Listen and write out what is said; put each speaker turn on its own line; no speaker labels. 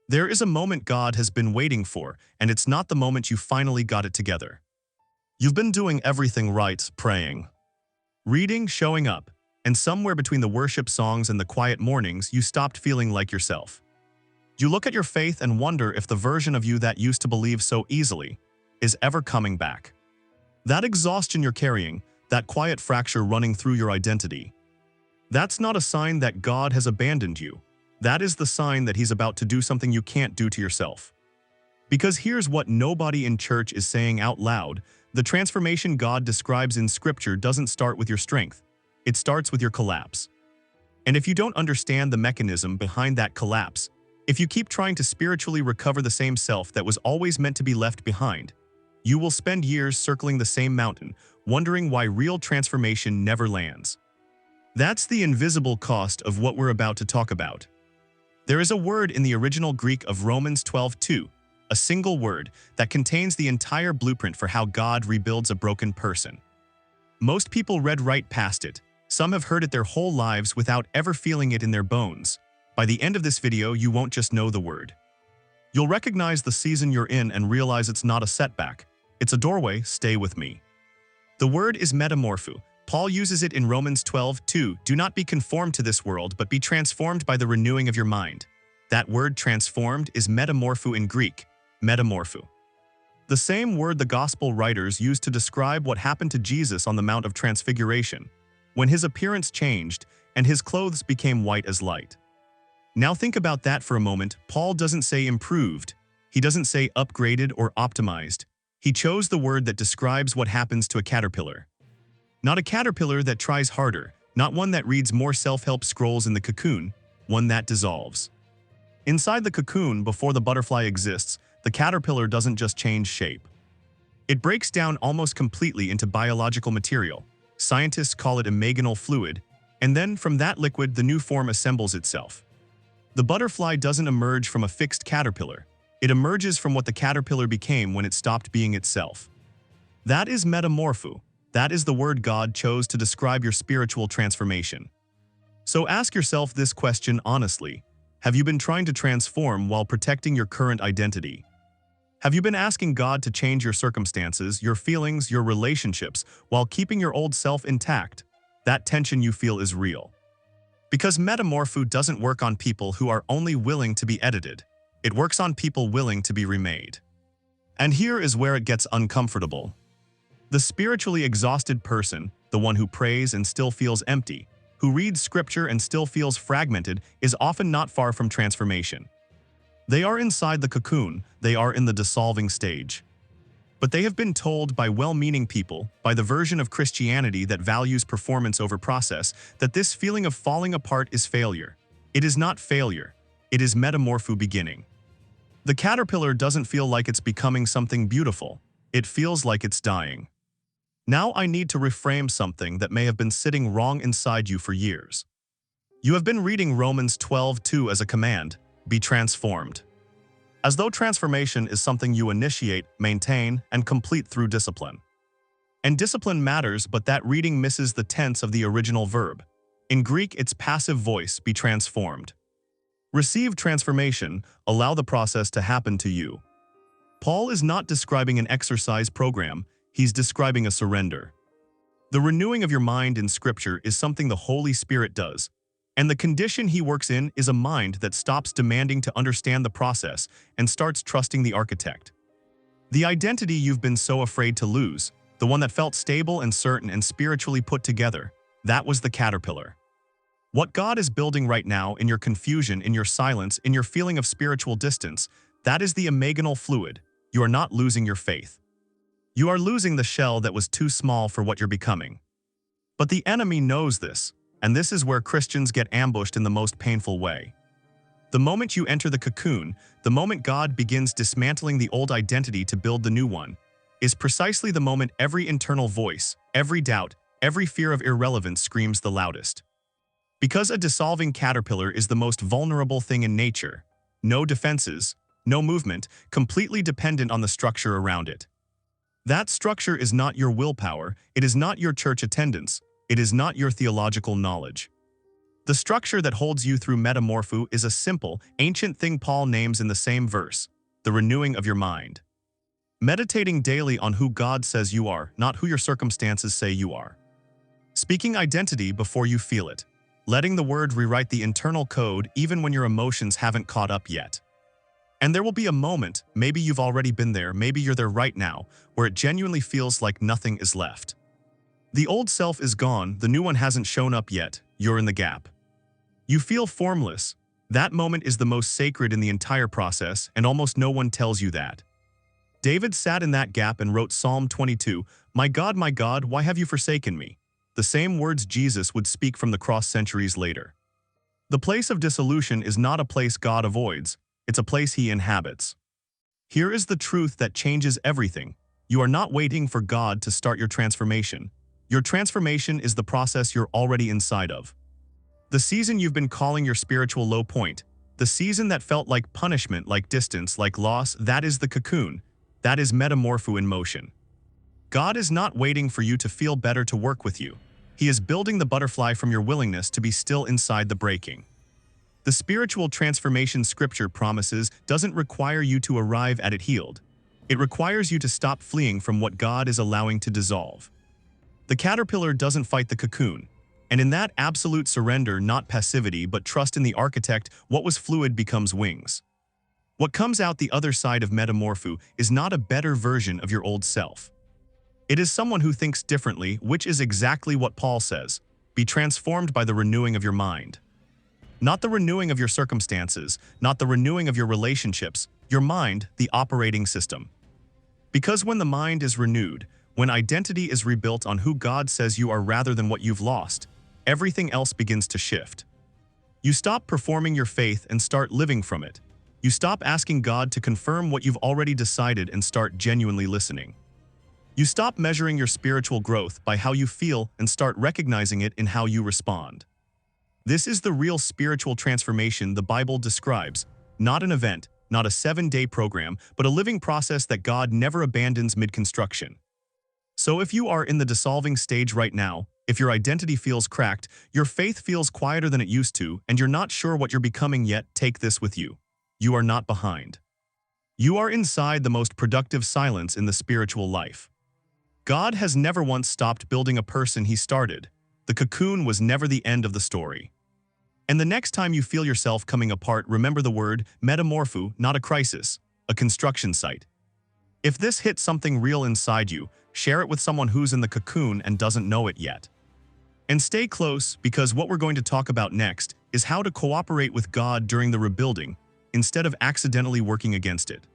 There is a moment God has been waiting for, and it's not the moment you finally got it together. You've been doing everything right, praying, reading, showing up, and somewhere between the worship songs and the quiet mornings, you stopped feeling like yourself. You look at your faith and wonder if the version of you that used to believe so easily is ever coming back. That exhaustion you're carrying, that quiet fracture running through your identity, that's not a sign that God has abandoned you. That is the sign that He's about to do something you can't do to yourself. Because here's what nobody in church is saying out loud: the transformation God describes in Scripture doesn't start with your strength. It starts with your collapse. And if you don't understand the mechanism behind that collapse, if you keep trying to spiritually recover the same self that was always meant to be left behind, you will spend years circling the same mountain, wondering why real transformation never lands. That's the invisible cost of what we're about to talk about. There is a word in the original Greek of Romans 12:2, a single word that contains the entire blueprint for how God rebuilds a broken person. Most people read right past it. Some have heard it their whole lives without ever feeling it in their bones. By the end of this video, you won't just know the word. You'll recognize the season you're in and realize it's not a setback. It's a doorway. Stay with me. The word is metamorphoo. Paul uses it in Romans 12:2. Do not be conformed to this world, but be transformed by the renewing of your mind. That word transformed is metamorphoo in Greek, metamorphoo. The same word the gospel writers used to describe what happened to Jesus on the Mount of Transfiguration, when his appearance changed and his clothes became white as light. Now think about that for a moment. Paul doesn't say improved. He doesn't say upgraded or optimized. He chose the word that describes what happens to a caterpillar. Not a caterpillar that tries harder, not one that reads more self-help scrolls in the cocoon, one that dissolves. Inside the cocoon, before the butterfly exists, the caterpillar doesn't just change shape. It breaks down almost completely into biological material. Scientists call it imaginal fluid, and then from that liquid the new form assembles itself. The butterfly doesn't emerge from a fixed caterpillar. It emerges from what the caterpillar became when it stopped being itself. That is metamorphoo. That is the word God chose to describe your spiritual transformation. So ask yourself this question honestly. Have you been trying to transform while protecting your current identity? Have you been asking God to change your circumstances, your feelings, your relationships, while keeping your old self intact? That tension you feel is real. Because metamorphoo doesn't work on people who are only willing to be edited. It works on people willing to be remade. And here is where it gets uncomfortable. The spiritually exhausted person, the one who prays and still feels empty, who reads scripture and still feels fragmented, is often not far from transformation. They are inside the cocoon, they are in the dissolving stage. But they have been told by well-meaning people, by the version of Christianity that values performance over process, that this feeling of falling apart is failure. It is not failure. It is metamorphoo beginning. The caterpillar doesn't feel like it's becoming something beautiful. It feels like it's dying. Now I need to reframe something that may have been sitting wrong inside you for years. You have been reading Romans 12:2 as a command, be transformed. As though transformation is something you initiate, maintain, and complete through discipline. And discipline matters, but that reading misses the tense of the original verb. In Greek, it's passive voice, be transformed. Receive transformation, allow the process to happen to you. Paul is not describing an exercise program, he's describing a surrender. The renewing of your mind in Scripture is something the Holy Spirit does, and the condition He works in is a mind that stops demanding to understand the process and starts trusting the architect. The identity you've been so afraid to lose, the one that felt stable and certain and spiritually put together, that was the caterpillar. What God is building right now in your confusion, in your silence, in your feeling of spiritual distance, that is the imaginal fluid. You are not losing your faith. You are losing the shell that was too small for what you're becoming. But the enemy knows this, and this is where Christians get ambushed in the most painful way. The moment you enter the cocoon, the moment God begins dismantling the old identity to build the new one, is precisely the moment every internal voice, every doubt, every fear of irrelevance screams the loudest. Because a dissolving caterpillar is the most vulnerable thing in nature. No defenses, no movement, completely dependent on the structure around it. That structure is not your willpower, it is not your church attendance, it is not your theological knowledge. The structure that holds you through metamorphoo is a simple, ancient thing Paul names in the same verse: the renewing of your mind. Meditating daily on who God says you are, not who your circumstances say you are. Speaking identity before you feel it. Letting the word rewrite the internal code even when your emotions haven't caught up yet. And there will be a moment, maybe you've already been there, maybe you're there right now, where it genuinely feels like nothing is left. The old self is gone, the new one hasn't shown up yet, you're in the gap. You feel formless. That moment is the most sacred in the entire process, and almost no one tells you that. David sat in that gap and wrote Psalm 22, my God, why have you forsaken me?" The same words Jesus would speak from the cross centuries later. The place of dissolution is not a place God avoids, it's a place He inhabits. Here is the truth that changes everything. You are not waiting for God to start your transformation. Your transformation is the process you're already inside of. The season you've been calling your spiritual low point, the season that felt like punishment, like distance, like loss, that is the cocoon. That is metamorphoo in motion. God is not waiting for you to feel better to work with you. He is building the butterfly from your willingness to be still inside the breaking. The spiritual transformation Scripture promises doesn't require you to arrive at it healed. It requires you to stop fleeing from what God is allowing to dissolve. The caterpillar doesn't fight the cocoon. And in that absolute surrender, not passivity, but trust in the architect, what was fluid becomes wings. What comes out the other side of metamorphoo is not a better version of your old self. It is someone who thinks differently, which is exactly what Paul says. Be transformed by the renewing of your mind. Not the renewing of your circumstances, not the renewing of your relationships, your mind, the operating system. Because when the mind is renewed, when identity is rebuilt on who God says you are rather than what you've lost, everything else begins to shift. You stop performing your faith and start living from it. You stop asking God to confirm what you've already decided and start genuinely listening. You stop measuring your spiritual growth by how you feel and start recognizing it in how you respond. This is the real spiritual transformation the Bible describes, not an event, not a 7-day program, but a living process that God never abandons mid-construction. So if you are in the dissolving stage right now, if your identity feels cracked, your faith feels quieter than it used to, and you're not sure what you're becoming yet, take this with you. You are not behind. You are inside the most productive silence in the spiritual life. God has never once stopped building a person He started. The cocoon was never the end of the story. And the next time you feel yourself coming apart, remember the word metamorphoo, not a crisis, a construction site. If this hits something real inside you, share it with someone who's in the cocoon and doesn't know it yet. And stay close, because what we're going to talk about next is how to cooperate with God during the rebuilding instead of accidentally working against it.